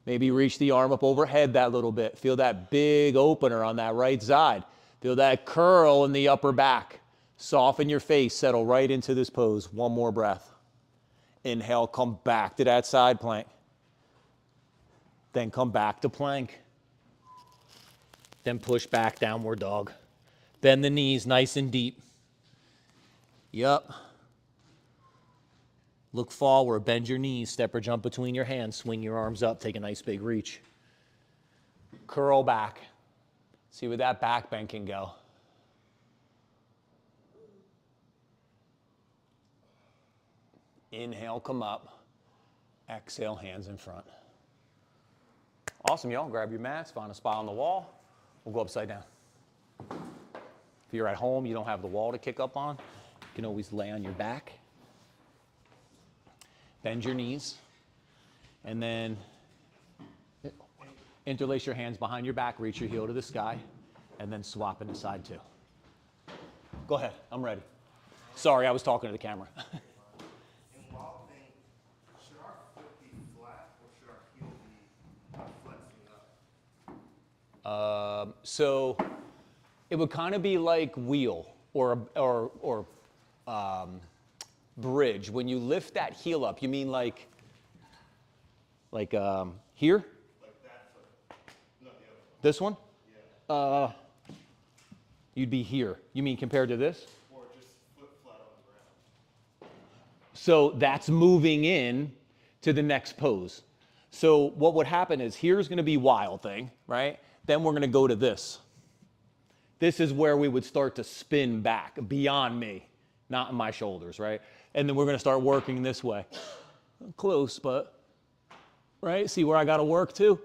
Maybe reach the arm up overhead that little bit. Feel that big opener on that right side. Feel that curl in the upper back. Soften your face, settle right into this pose. One more breath. Inhale, come back to that side plank. Then come back to plank. Then push back, downward dog. Bend the knees nice and deep. Yup. Look forward, bend your knees, step or jump between your hands, swing your arms up, take a nice big reach. Curl back. See where that back bend can go. Inhale, come up. Exhale, hands in front. Awesome, y'all. Grab your mats, find a spot on the wall. We'll go upside down. If you're at home, you don't have the wall to kick up on, you can always lay on your back. Bend your knees, and then interlace your hands behind your back, reach your heel to the sky, and then swap into side two. Go ahead, I'm ready. Sorry, I was talking to the camera. In walloping, should our foot be flat or should our heel be flexing up? So it would kind of be like wheel or bridge. When you lift that heel up, you mean like here? Like that foot? No, the other one. This one? Yeah. You'd be here. You mean compared to this? Or just foot flat on the ground. So that's moving in to the next pose. So what would happen is here's going to be wild thing, right? Then we're going to go to this. This is where we would start to spin back beyond me, not in my shoulders, right? And then we're going to start working this way. Close, but, right? See where I got to work too?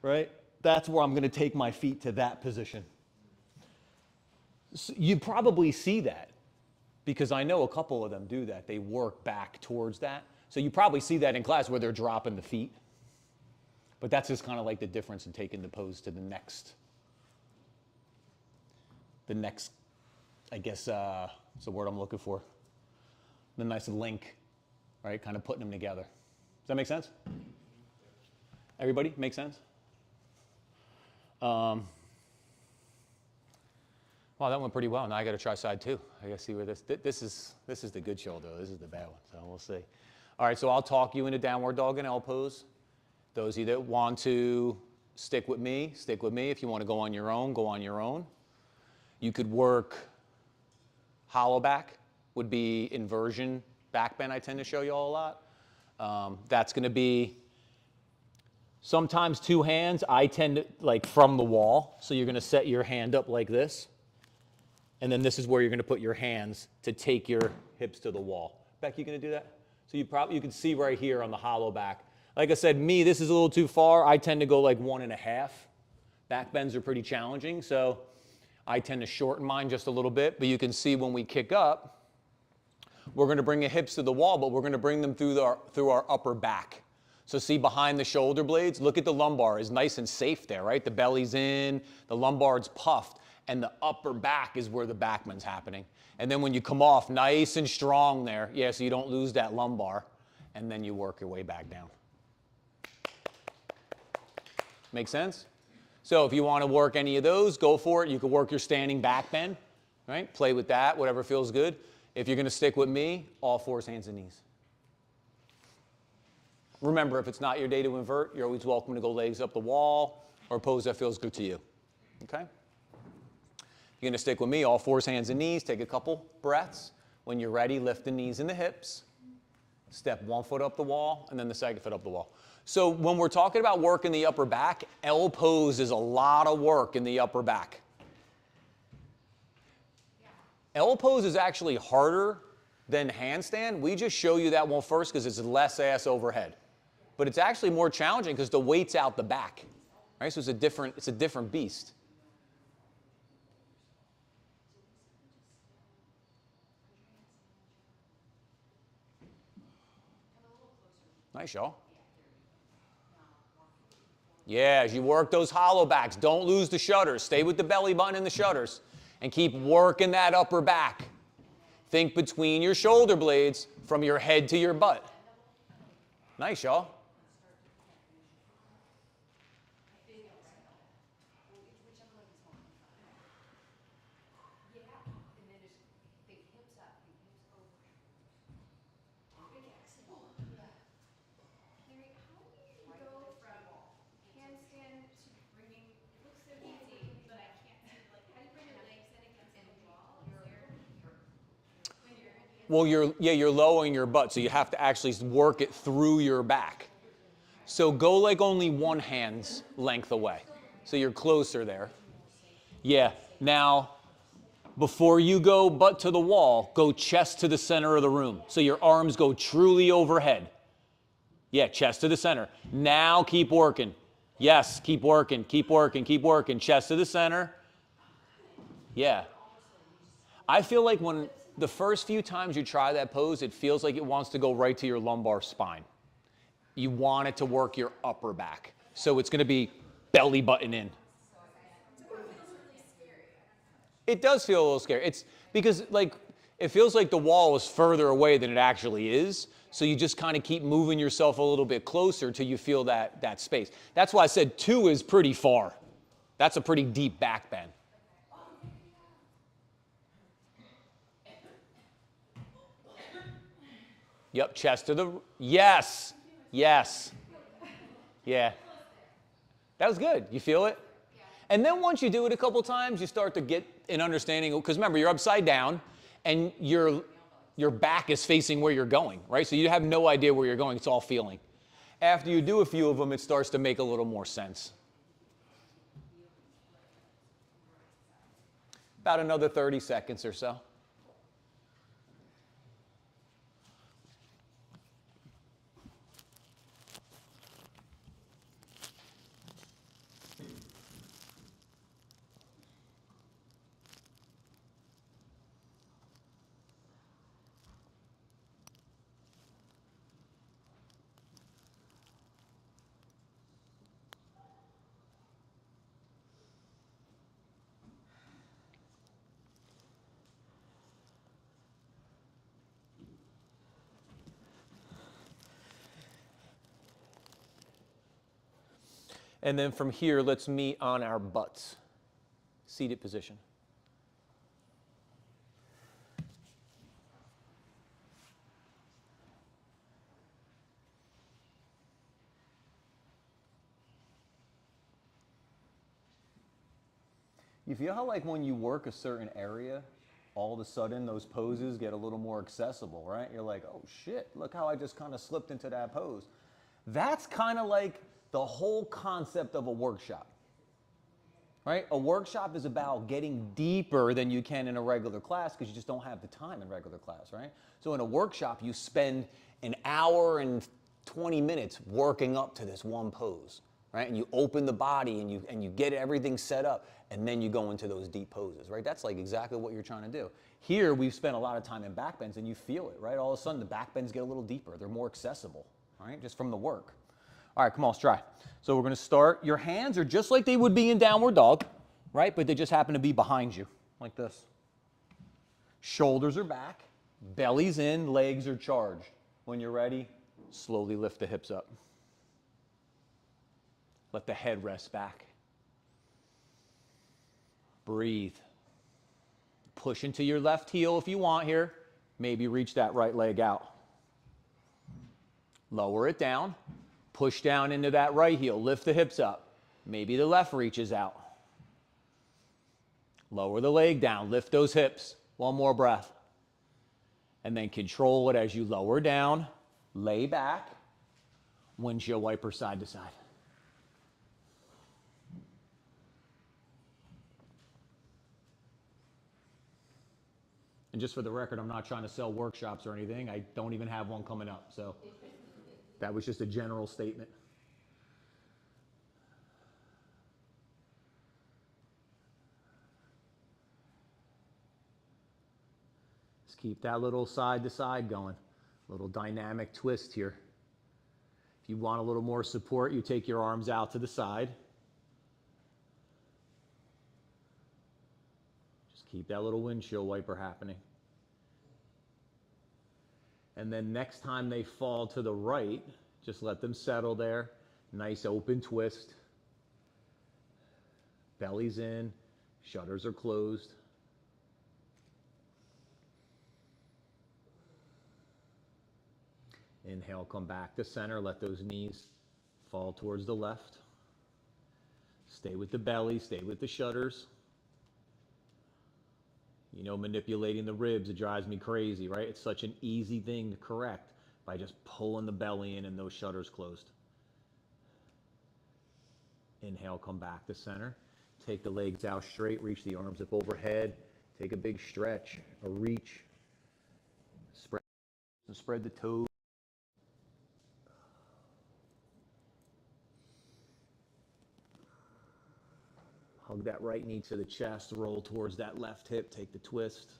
Right? That's where I'm going to take my feet to that position. So you probably see that because I know a couple of them do that. They work back towards that. So you probably see that in class where they're dropping the feet. But that's just kind of like the difference in taking the pose to the next, I guess, what's the word I'm looking for? The nice link, right? Kind of putting them together. Does that make sense? Everybody, make sense? Wow, that went pretty well. Now I got to try side two. I got to see where this is the good shoulder. This is the bad one. So we'll see. All right, so I'll talk you into downward dog and L pose. Those of you that want to stick with me, stick with me. If you want to go on your own, go on your own. You could work hollow back, would be inversion back bend I tend to show you all a lot. That's going to be sometimes two hands. I tend to like from the wall. So you're going to set your hand up like this. And then this is where you're going to put your hands to take your hips to the wall. Beck, you going to do that? So you can see right here on the hollow back. Like I said, this is a little too far. I tend to go like 1.5. Back bends are pretty challenging, so I tend to shorten mine just a little bit. But you can see when we kick up, we're going to bring the hips to the wall, but we're going to bring them through our upper back. So see behind the shoulder blades, look at the lumbar. It's nice and safe there, right? The belly's in, the lumbar's puffed, and the upper back is where the back bend's happening. And then when you come off, nice and strong there, yeah, so you don't lose that lumbar, and then you work your way back down. Make sense? So if you want to work any of those, go for it. You can work your standing back bend, right? Play with that, whatever feels good. If you're going to stick with me, all fours, hands and knees. Remember, if it's not your day to invert, you're always welcome to go legs up the wall or a pose that feels good to you, okay? You're going to stick with me, all fours, hands and knees. Take a couple breaths. When you're ready, lift the knees and the hips. Step one foot up the wall and then the second foot up the wall. So when we're talking about work in the upper back, L pose is a lot of work in the upper back. L pose is actually harder than handstand. We just show you that one first because it's less ass overhead. But it's actually more challenging because the weight's out the back. Right? So it's a different beast. Nice, y'all. Yeah, as you work those hollow backs, don't lose the shutters. Stay with the belly button and the shutters. And keep working that upper back. Think between your shoulder blades from your head to your butt. Nice, y'all. Well, you're lowering your butt, so you have to actually work it through your back. So go like only one hand's length away. So you're closer there. Yeah, now, before you go butt to the wall, go chest to the center of the room. So your arms go truly overhead. Yeah, chest to the center. Now keep working. Yes, keep working, keep working, keep working. Chest to the center. Yeah. I feel like when the first few times you try that pose, it feels like it wants to go right to your lumbar spine. You want it to work your upper back. So it's going to be belly button in. It does feel a little scary. It's because like it feels like the wall is further away than it actually is. So you just kind of keep moving yourself a little bit closer till you feel that space. That's why I said 2 is pretty far. That's a pretty deep back bend. Yep, chest to the, yes, yes, yeah. That was good. You feel it? And then once you do it a couple times, you start to get an understanding, because remember, you're upside down, and your back is facing where you're going, right? So you have no idea where you're going. It's all feeling. After you do a few of them, it starts to make a little more sense. About another 30 seconds or so. And then from here, let's meet on our butts. Seated position. You feel how like when you work a certain area, all of a sudden those poses get a little more accessible, right? You're like, oh shit, look how I just kind of slipped into that pose. That's kind of like the whole concept of a workshop, right? A workshop is about getting deeper than you can in a regular class because you just don't have the time in regular class, right? So in a workshop, you spend an hour and 20 minutes working up to this one pose, right? And you open the body and you get everything set up, and then you go into those deep poses, right? That's like exactly what you're trying to do. Here, we've spent a lot of time in back bends, and you feel it, right? All of a sudden, the back bends get a little deeper. They're more accessible, right? Just from the work. All right, come on, let's try. So we're going to start. Your hands are just like they would be in downward dog, right? But they just happen to be behind you, like this. Shoulders are back, belly's in, legs are charged. When you're ready, slowly lift the hips up. Let the head rest back. Breathe. Push into your left heel if you want here. Maybe reach that right leg out. Lower it down. Push down into that right heel. Lift the hips up. Maybe the left reaches out. Lower the leg down. Lift those hips. One more breath. And then control it as you lower down. Lay back. Windshield wiper side to side. And just for the record, I'm not trying to sell workshops or anything. I don't even have one coming up. So that was just a general statement. Just keep that little side to side going. Little dynamic twist here. If you want a little more support, you take your arms out to the side. Just keep that little windshield wiper happening. And then next time they fall to the right, just let them settle there. Nice open twist. Belly's in, shutters are closed. Inhale, come back to center. Let those knees fall towards the left. Stay with the belly, stay with the shutters. You know, manipulating the ribs, it drives me crazy, right? It's such an easy thing to correct by just pulling the belly in and those shutters closed. Inhale, come back to center. Take the legs out straight, reach the arms up overhead. Take a big stretch, a reach. Spread the toes. Hug that right knee to the chest, roll towards that left hip, take the twist.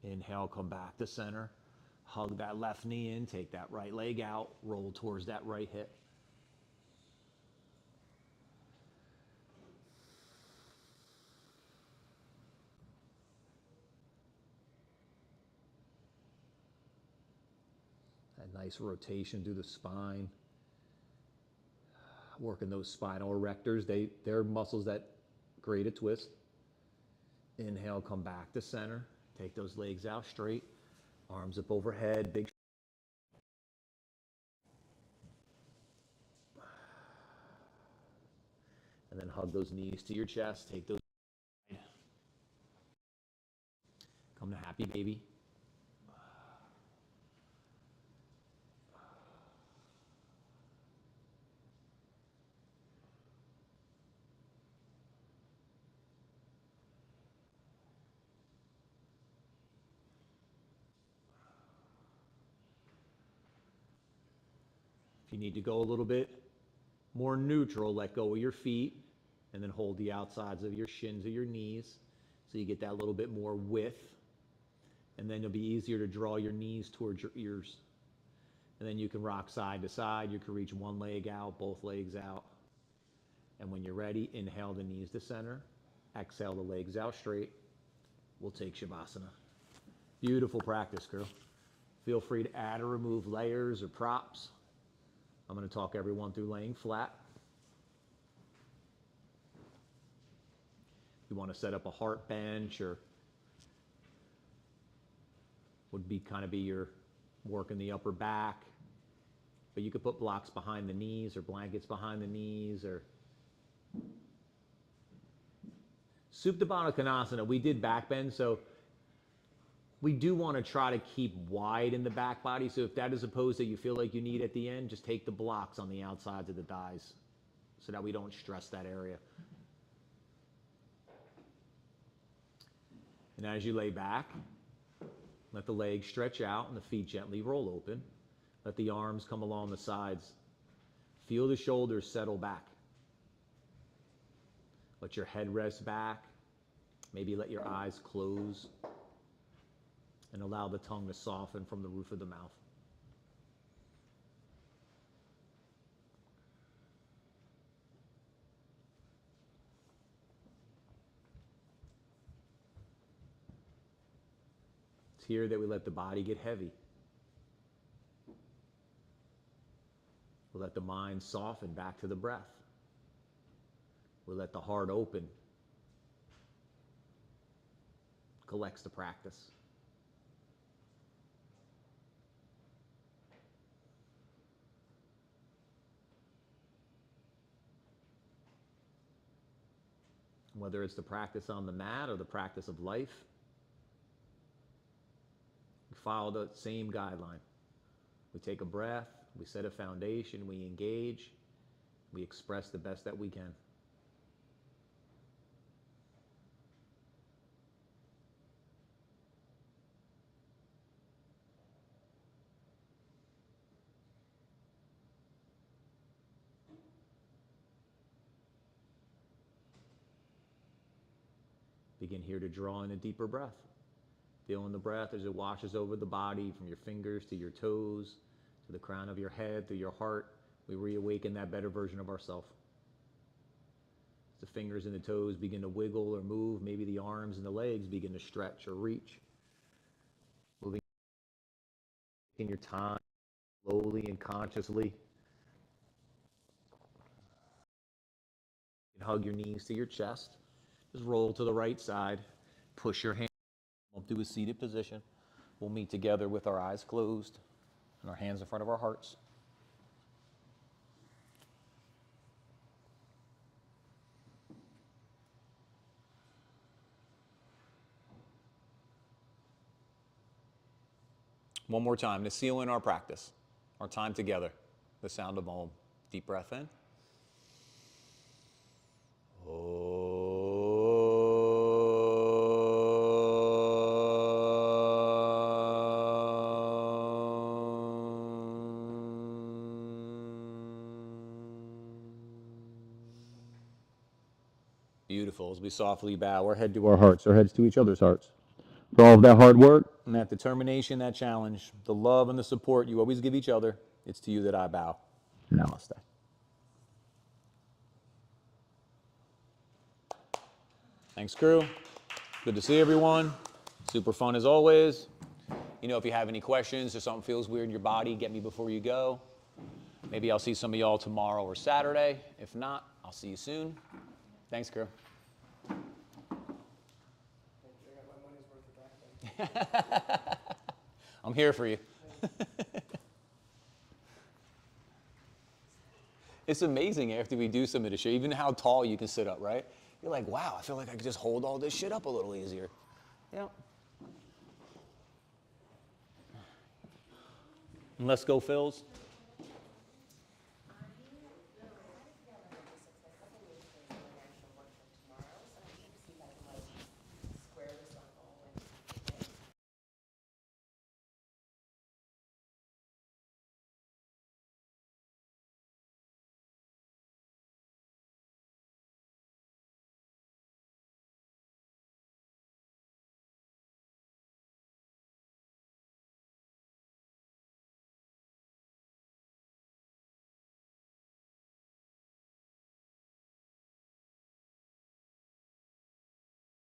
Inhale, come back to center. Hug that left knee in, take that right leg out, roll towards that right hip. That nice rotation through the spine. Working those spinal erectors. They're muscles that create a twist. Inhale, come back to center. Take those legs out straight. Arms up overhead. Big. And then hug those knees to your chest. Take those. Come to happy baby. If you need to go a little bit more neutral, let go of your feet and then hold the outsides of your shins or your knees so you get that little bit more width. And then it'll be easier to draw your knees towards your ears. And then you can rock side to side. You can reach one leg out, both legs out. And when you're ready, inhale the knees to center. Exhale the legs out straight. We'll take Shavasana. Beautiful practice, girl. Feel free to add or remove layers or props. I'm going to talk everyone through laying flat. You want to set up a heart bench or would be kind of be your work in the upper back. But you could put blocks behind the knees or blankets behind the knees or Supta Baddha Konasana. We did back bend, so we do want to try to keep wide in the back body. So if that is a pose that you feel like you need at the end, just take the blocks on the outsides of the thighs so that we don't stress that area. And as you lay back, let the legs stretch out and the feet gently roll open. Let the arms come along the sides. Feel the shoulders settle back. Let your head rest back. Maybe let your eyes close. And allow the tongue to soften from the roof of the mouth. It's here that we let the body get heavy. We let the mind soften back to the breath. We let the heart open. Collects the practice. Whether it's the practice on the mat or the practice of life, follow the same guideline. We take a breath, we set a foundation, we engage, we express the best that we can. Begin here to draw in a deeper breath. Feeling the breath as it washes over the body from your fingers to your toes, to the crown of your head, to your heart. We reawaken that better version of ourselves. As the fingers and the toes begin to wiggle or move, maybe the arms and the legs begin to stretch or reach. Moving in your time, slowly and consciously. You can hug your knees to your chest. Just roll to the right side. Push your hand up to a seated position. We'll meet together with our eyes closed and our hands in front of our hearts. One more time to seal in our practice, our time together, the sound of Om. Deep breath in. Beautiful. As we softly bow our head to our hearts, our heads to each other's hearts. For all of that hard work and that determination, that challenge, the love and the support you always give each other, it's to you that I bow. Namaste. Thanks, crew. Good to see everyone. Super fun as always. You know, if you have any questions or something feels weird in your body, get me before you go. Maybe I'll see some of y'all tomorrow or Saturday. If not, I'll see you soon. Thanks, crew. I'm here for you. It's amazing after we do some of the shit, even how tall you can sit up, right? You're like, wow, I feel like I could just hold all this shit up a little easier. Yeah. And let's go, Phils.